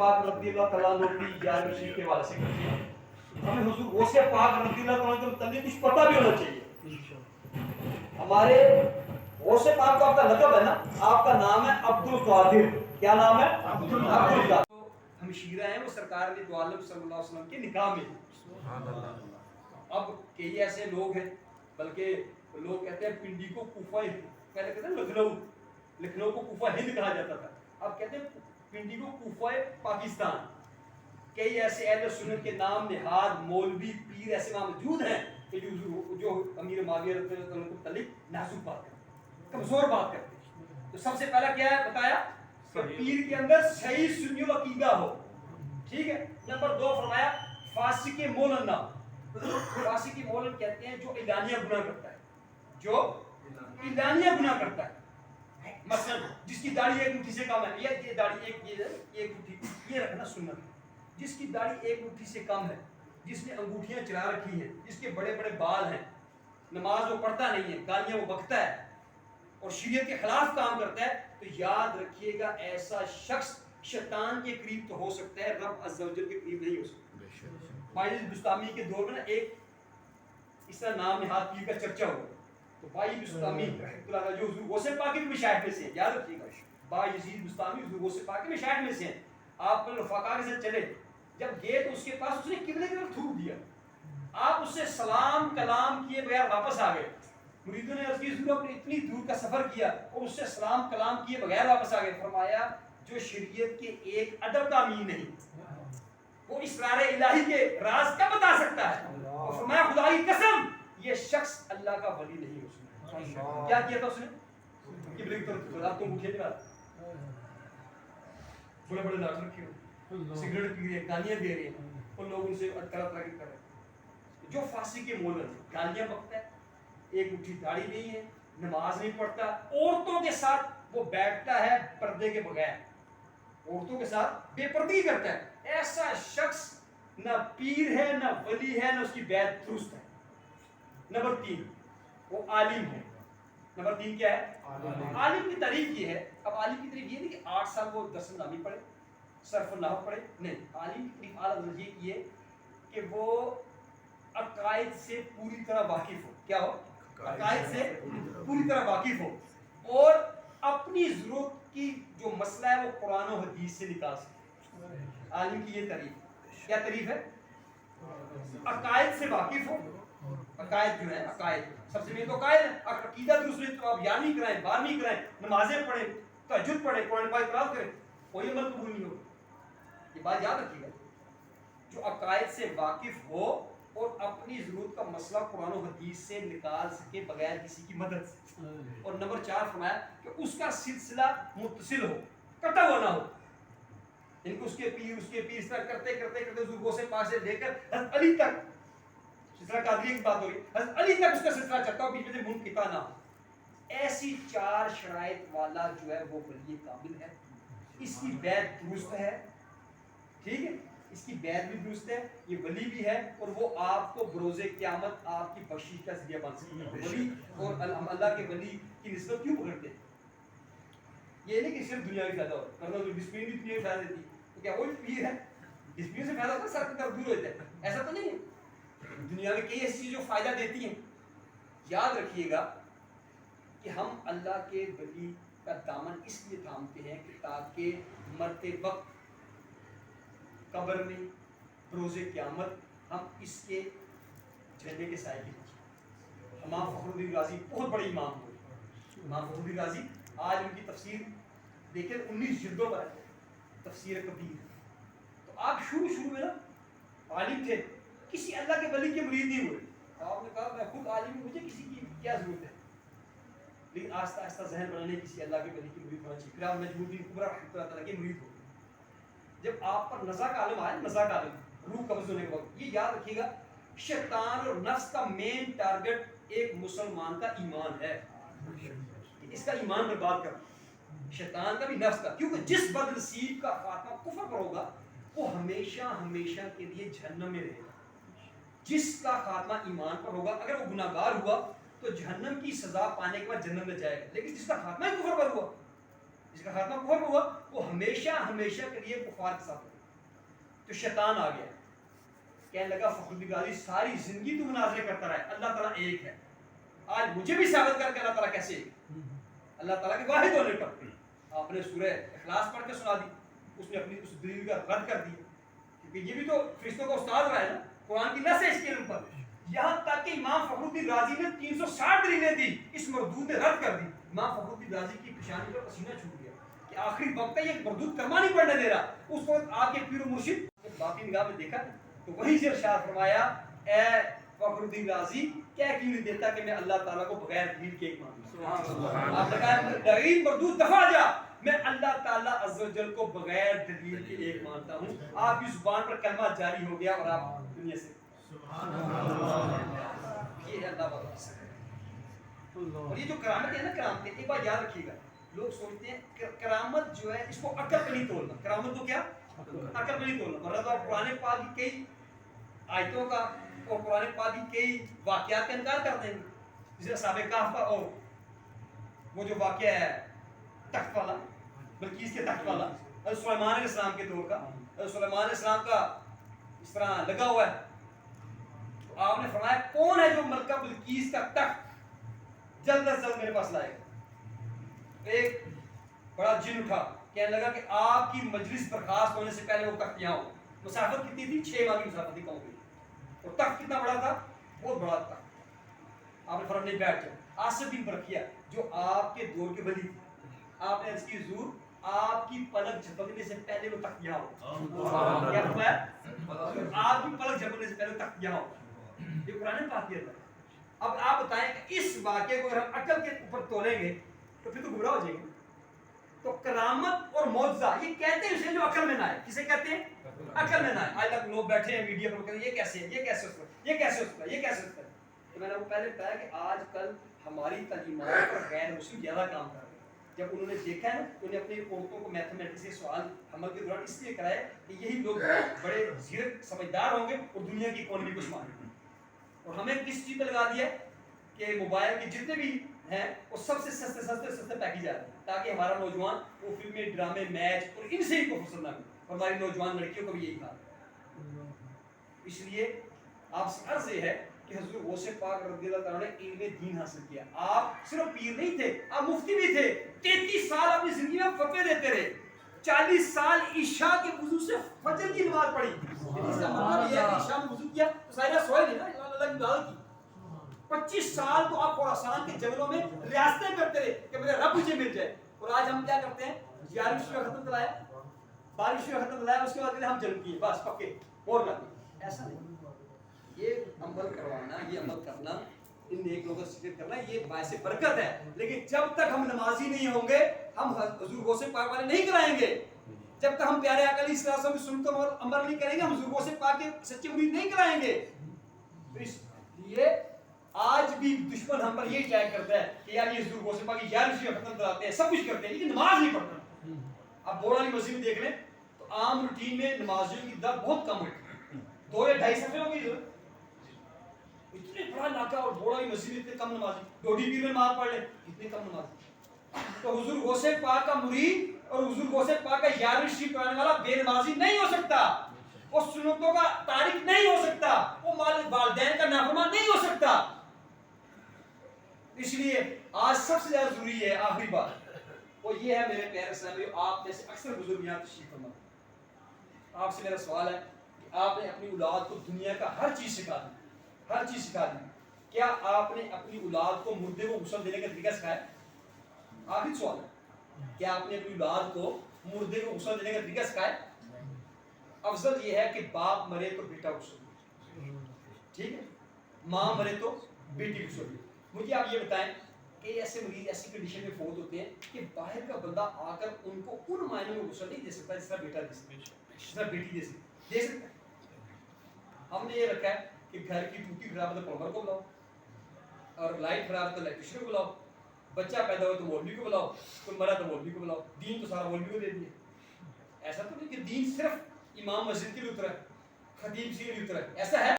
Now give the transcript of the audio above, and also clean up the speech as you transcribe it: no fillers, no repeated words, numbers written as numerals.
پاک رضی اللہ تعالیٰ عنہ کی جانب شریف کے حوالے سے کرتے ہیں. ہمیں حضور غوث پاک رضی اللہ تعالیٰ عنہ کے متعلق کچھ پتہ بھی ہونا چاہیے. ہمارے غوث پاک کا آپ کا لقب ہے نا, آپ کا نام ہے عبد القادر. کیا نام ہے؟ عبد القادر. ہم شیرہ ہیں وہ سرکار نے دو عالم صلی اللہ علیہ وسلم کے نکاح میں. اب کئی ایسے لوگ ہیں, بلکہ لوگ کہتے ہیں پنڈی کو کوفہ, پہلے کہتے ہیں لکھنؤ کو کوفہ ہند کہا جاتا تھا, اب کہتے ہیں پنڈی کو کوفہ پاکستان. کئی ایسے اہل سنت کے نام نہاد مولوی پیر ایسے وہاں موجود ہیں کہ جو امیر معاویہ رضی اللہ عنہ کو متعلق نازک بات کرتے ہیں, کمزور بات کرتے ہیں. تو سب سے پہلا کیا ہے بتایا کہ پیر کے اندر صحیح سنی عقیدہ ہو. ٹھیک ہے. نمبر 2 فرمایا فاسق مولن نہ. فاسق مولن کہتے ہیں جو اعلانیہ گناہ کرتا ہے, جو اعلانیہ گناہ کرتا ہے. مثلا جس کی داڑھی ایک مٹھی سے کم ہے, یہ داڑھی ایک مٹھی, یہ رکھنا سنت ہے. جس کی داڑھی ایک مٹھی سے کم ہے, جس نے انگوٹھیاں چلا رکھی ہیں, جس کے بڑے بڑے بال ہیں, نماز وہ پڑھتا نہیں ہے, گالیاں وہ بکتا ہے اور شریعت کے خلاف کام کرتا ہے, تو یاد رکھیے گا ایسا شخص شیطان کے قریب تو ہو سکتا ہے, رب عز و جل کے قریب نہیں ہو سکتا. بھائی بستامی کے دور میں نا ایک اس طرح نام نہاد پیر کا چرچا ہوا. تو بھائی بستامی رحمۃ اللہ علیہ جو حضور غوث پاک کے مشائخ میں سے ہیں, یاد رکھیے گا بھائی یزید بستامی حضور غوث پاک کے مشائخ میں سے ہیں. آپ اپنے رفقا کے ساتھ چلے, جب گئے تو اس کے پاس اس نے قبلے کی طرف تھوک دیا. آپ اس سے سلام کلام کیے بغیر واپس آ گئے. مریدوں نے عرض کی حضور آپ نے اتنی دور کا سفر کیا اور اس سے سلام کلام کیے بغیر واپس آ گئے. فرمایا جو شریعت کے ایک ادب کا امین نہیں, وہ اسرار الہی کے راز کیا بتا سکتا ہے. اور فرمایا خدا کی قسم یہ شخص اللہ کا ولی نہیں ہو سکتا. کیا کیا تھا اس نے؟ قبلے کی طرف آپ کو مکھے دیا, بڑے بڑے ڈاکٹر رکھے ہو, سگریٹ پی رہے ہیں, گالیاں دے رہے ہیں, اور لوگ ان سے طرح طرح کے کر رہے ہیں. جو فاسق کے مولن گالیاں بکتا ہے, ایک مٹھی داڑھی نہیں ہے, نماز نہیں پڑھتا, عورتوں کے ساتھ وہ بیٹھتا ہے پردے کے بغیر, عورتوں کے ساتھ بے پردگی کرتا ہے, ایسا شخص نہ پیر ہے نہ ولی ہے نہ اس کی بیعت درست ہے. نمبر 3 وہ عالم ہے. نمبر 3 کیا ہے؟ عالم کی تعریف یہ ہے. اب عالم کی تعریف یہ نہیں کہ 8 سال وہ 10 نامی پڑھے, صرف نحو پڑھے, نہیں. عالم کی تعریف اعلیٰ یہ ہے کہ وہ عقائد سے پوری طرح واقف ہو. کیا ہو؟ عقائد سے پوری طرح واقف ہو اور اپنی ضرورت کی جو مسئلہ ہے وہ قرآن و حدیث سے نکال سکے. عالم کی یہ تعریف. کیا تعریف ہے؟ عقائد سے واقف ہو. عقائد جو ہے, عقائد سب سے مین تو عقائد ہے. عقیدہ درست نہیں تو آپ 11ویں کرائیں 12ویں کرائیں, نمازیں پڑھیں, تہجد پڑھیں, قرآن پاک تلاوت کریں, کوئی عمل قبول نہیں ہوگا. یہ بات یاد رکھیے گا. جو عقائد سے واقف ہو اور اپنی ضرورت کا مسئلہ قرآن و حدیث سے نکال سکے بغیر کسی کی مدد سے. اور نمبر 4 فرمایا کہ اس کا سلسلہ متصل ہو, کٹا ہوا نہ ہو. ان کو اس کے پیر اس طرح کرتے کرتے کرتے حضور غوث پاک سے لے کر حضرت علی تک, سلسلہ قادریہ کی بات ہو رہی, حضرت علی تک اس کا سلسلہ چلتا ہو, بیچ میں سے منقطع نہ ہو. ایسی 4 شرائط والا جو ہے وہ ولی کامل ہے. اس کی بیعت درست ہے. ٹھیک ہے, اس کی بیعت بھی درست ہے, یہ ولی بھی ہے, اور وہ آپ کو بروز قیامت آپ کی بخشش کا ذریعہ بن سکتا ہے. ولی اور اللہ کے ولی کی نسبت کیوں پکڑتے ہیں؟ یہ نہیں کہ صرف دنیا میں فائدہ ہوتا ہے, ورنہ ڈسپلن بھی دنیا میں فائدہ دیتی ہے. تو کیا وہ پیر ہے ڈسپلن سے فائدہ ہوتا ہے, سر کی طرف دور ہوتا ہے؟ ایسا تو نہیں ہے. دنیا میں کئی ایسی چیزیں جو فائدہ دیتی ہیں. یاد رکھیے گا کہ ہم اللہ کے ولی کا دامن اس لیے تھامتے ہیں کہ تاکہ مرتے وقت قبر میں روز قیامت ہم اس کے جھنڈے کے سائے کی بچیں. امام فخر الدین رازی بہت بڑے امام ہوئے. امام فخر الدین رازی آج ان کی تفسیر دیکھیں 19 جلدوں پر ہے, تفسیر کبیر. تو آپ شروع میں نا عالم تھے, کسی اللہ کے ولی کے مرید نہیں ہوئے. آپ نے کہا میں خود عالم ہوں, مجھے کسی کی کیا ضرورت ہے. لیکن آہستہ آہستہ ذہن بنانے کسی اللہ کے ولی کی مرید ہونا چاہیے. پھر آپ نجم الدین کبریٰ رحمۃ اللہ تعالیٰ کے مرید ہو. جب آپ پر نزا کا عالم آئے, نزا کا عالم, روح قبض ہونے کے وقت, یہ یاد رکھیے گا شیطان اور نفس کا مین ٹارگٹ ایک مسلمان کا ایمان ہے. اس کا ایمان برباد کرنا, شیطان کا بھی نفس کا, کیونکہ جس بد نصیب کا خاتمہ کفر پر ہوگا وہ ہمیشہ ہمیشہ کے لیے جہنم میں رہے گا. جس کا خاتمہ ایمان پر ہوگا, اگر وہ گناہ گار ہوا تو جہنم کی سزا پانے کے بعد جنت میں جائے گا. لیکن جس کا خاتمہ کفر پر ہوا, جس کا خاتمہ کفر پر ہوا, وہ ہمیشہ ہمیشہ کے لیے کفار کے ساتھ تو شیطان آ گیا، کہنے لگا فخر الدین غازی ساری زندگی تو مناظرے کرتا رہا ہے، اللہ تعالیٰ ایک ہے، آج مجھے بھی ثابت کر کے اللہ تعالیٰ کیسے ایک، اللہ تعالیٰ کے واحد ہونے پر آپ نے سورہ اخلاص پڑھ کے سنا دی، اس نے اپنی اس دلیل کا رد کر دیا، کیونکہ یہ بھی تو فرشتوں کا استاد رہا ہے نا، قرآن کی نص ہے اس کے اوپر، یہاں تک کہ امام فخر الدین رازی نے 360 دلیلیں دی، اس مردود نے رد کر دی، امام فخر الدین رازی کی پیشانی پر پسینہ چھوٹ گیا کہ آخری وقت ہے یہ مردود کرما نہیں پڑنے دے رہا، اس وقت آ کے پیر و مرشد باقی نگاہ میں دیکھا تو وہیں سے ارشاد فرمایا اے فخر الدین رازی کیا کیوں نہیں دیتا کہ میں اللہ تعالیٰ کو بغیر دلیل کے ایک مانتا ہوں، آپ نے کہا دلیل مردود دفع جا، میں اللہ تعالیٰ عز و جل کو بغیر دلیل کے ایک مانتا ہوں، آپ کی زبان پر کلمہ جاری ہو گیا اور آپ دنیا سے یہ ہے اللہ تعالیٰ کی سبحان۔ اور یہ جو کرامت ہے نا، کرامت ایک بات یاد رکھیے گا، لوگ سوچتے ہیں کہ کرامت جو ہے اس کو عقل پہ نہیں تولنا، کرامت کو کیا عقل پہ نہیں تولنا، ورنہ تو آپ قرآن پاک کی کئی آیتوں کا اور قرآن پاک کی کئی واقعات کا انکار کر دیں گے، جیسے اصحاب کہف کا اور وہ جو واقعہ ہے تخت والا، بلقیس کے تخت والا، حضرت سلیمان علیہ السلام کے دور کا، حضرت سلیمان علیہ السلام کا اس طرح لگا ہوا ہے، تو آپ نے فرمایا کون ہے جو ملکہ بلقیس کا تخت جلد از جلد میرے پاس لائے گا، ایک بڑا جن اٹھا، کہنے لگا کہ آپ کی مجلس برخاست ہونے سے پہلے وہ تخت یہاں ہو، مسافت کتنی تھی 6 ماہ کی مسافت تھی قوم کی، اور تخت کتنا بڑا تھا، بہت بڑا تھا، آپ نے فرمایا نہیں بیٹھ جاؤ، آصف بن برقیہ جو آپ کے دور کے ولی تھے، آپ نے عرض کی حضور آپ کی پلک جھپکنے سے پہلے وہ تخت یہاں ہو، کیا فرمایا آپ کی پلک جھپکنے سے پہلے وہ تخت یہاں ہو، یہ قرآن پاک کی ہے۔ اب آپ بتائیں کہ اس واقعے کو اگر ہم عقل کے اوپر تولیں گے تو پھر تو گمراہ ہو جائیں گے، تو کرامت اور معجزہ یہ کہتے ہیں اسے جو عقل میں نہ آئے، کسے کہتے ہیں عقل میں نہ آئے، آج تک لوگ بیٹھے ہیں میڈیا پر کہتے ہیں یہ کیسے ہے، یہ کیسے ہوتا ہے، یہ کیسے ہوتا ہے، یہ کیسے ہوتا ہے، تو میں نے آپ کو پہلے بتایا کہ آج کل ہماری تعلیمات پر غیر مسلم زیادہ کام کر رہے ہیں، جب انہوں نے دیکھا ہے نا انہوں نے اپنی عورتوں کو میتھمیٹکس کے سوال حمل کے دوران اس لیے کرائے کہ یہی لوگ بڑے زیرک سمجھدار ہوں گے اور دنیا کی اکانومی کو سنبھالیں گے، اور ہمیں کس چیز پہ لگا دیا ہے کہ موبائل کے جتنے بھی ہیں وہ سب سے سستے سستے سستے پیکیج آتے ہیں تاکہ ہمارا نوجوان وہ فلمیں ڈرامے میچ اور ان سے ہی کو پسند نہ کرے، اور ہماری نوجوان لڑکیوں کو بھی یہی کہا، اس لیے آپ سے عرض یہ ہے کہ حضور غوث پاک رضی اللہ تعالیٰ نے علم دین حاصل کیا، آپ صرف پیر نہیں تھے، آپ مفتی بھی تھے، 33 سال اپنی زندگی میں فتوے دیتے رہے، 40 سال عشاء کے وضو سے فجر کی نماز پڑھی، اس کا مطلب یہ ہے کہ عشاء میں وضو کیا تو ساری رات سوئے نہیں نا، اللہ کی عبادت کی، 25 سال تو آپ خراسان کے جنگلوں میں ریاستیں کرتے رہے کہ میرے رب مجھے مل جائے، اور آج ہم کیا کرتے ہیں 11ویں شروع ختم کرایا 12ویں شروع ختم کرایا اس کے بعد ہم جنگ کیے بس پکے اور نہ، ایسا نہیں، یہ عمل کروانا، یہ عمل کرنا، ان نیک لوگوں سے ذکر کرنا یہ باعث برکت ہے، لیکن جب تک ہم نمازی نہیں ہوں گے ہم حضور غوث پاک والے نہیں کرائیں گے، جب تک ہم پیارے آقا علیہ السلام کی سنتوں اور عمل نہیں کریں گے ہم حضور غوث پاک کے سچے مرید نہیں کرائیں گے، تو اس لیے آج بھی دشمن ہم پر یہی اٹیک کرتا ہے کہ یار یہ حضور غوث پاک کی 11ویں شروع ختم کراتے ہیں، سب کچھ کرتے ہیں لیکن نماز نہیں پڑھنا، اب بوڑھ والی مسجد میں دیکھ لیں تو عام روٹین میں نمازیوں کی تعداد بہت کم ہے، 2 یا 2.5 صفحے ہوں گے، اتنے بڑا علاقہ اور بوڑھا کی مسجد اتنے کم نمازی، ڈوڈی پیر میں نماز پڑھ لیں اتنے کم نمازی، تو حضور غوث پاک کا مرید اور حضور غوث پاک کا 11ویں شریف پڑھنے والا بے نمازی نہیں ہو سکتا، وہ سنتوں کا تارک نہیں ہو سکتا، وہ والدین کا نافرمان نہیں ہو سکتا، اس لیے آج سب سے زیادہ ضروری ہے آخری بات وہ یہ ہے میرے پیارے اسلامیوں، آپ جیسے اکثر بزرگ یہاں تشریف فرما، آپ سے میرا سوال ہے کہ آپ نے اپنی اولاد کو دنیا کا ہر چیز سکھا دی، ہر چیز سکھا دی، کیا آپ نے اپنی اولاد کو مردے کو غسل دینے کا طریقہ سکھایا؟ آخری سوال ہے، کیا آپ نے اپنی اولاد کو مردے کو غسل دینے کا طریقہ سکھایا؟ افضل یہ ہے کہ باپ مرے تو بیٹا غسل دے، ٹھیک ہے، ماں مرے تو بیٹی غسل دے، مجھے آپ یہ بتائیں کہ ایسے مریض ایسی کنڈیشن میں فوت ہوتے ہیں کہ باہر کا بندہ آ کر ان کو ان معنی میں غسل نہیں دے سکتا جس طرح بیٹا دے سکتا ہے، جس طرح بیٹی دے سکتا ہے، ہم نے یہ رکھا ہے کہ گھر کی ٹوٹی خراب ہے تو پلمبر کو بلاؤ، اور لائٹ خراب ہے تو الیکٹریشین کو بلاؤ، بچہ پیدا ہو تو مولوی کو بلاؤ، کوئی مرا تو مولوی کو بلاؤ، دین تو سارا مولوی کو دے دیا، ایسا تو نہیں کہ دین صرف امام مسجد کے لیے اترا ہے، خطیب سے لیے اترا ہے، ایسا ہے؟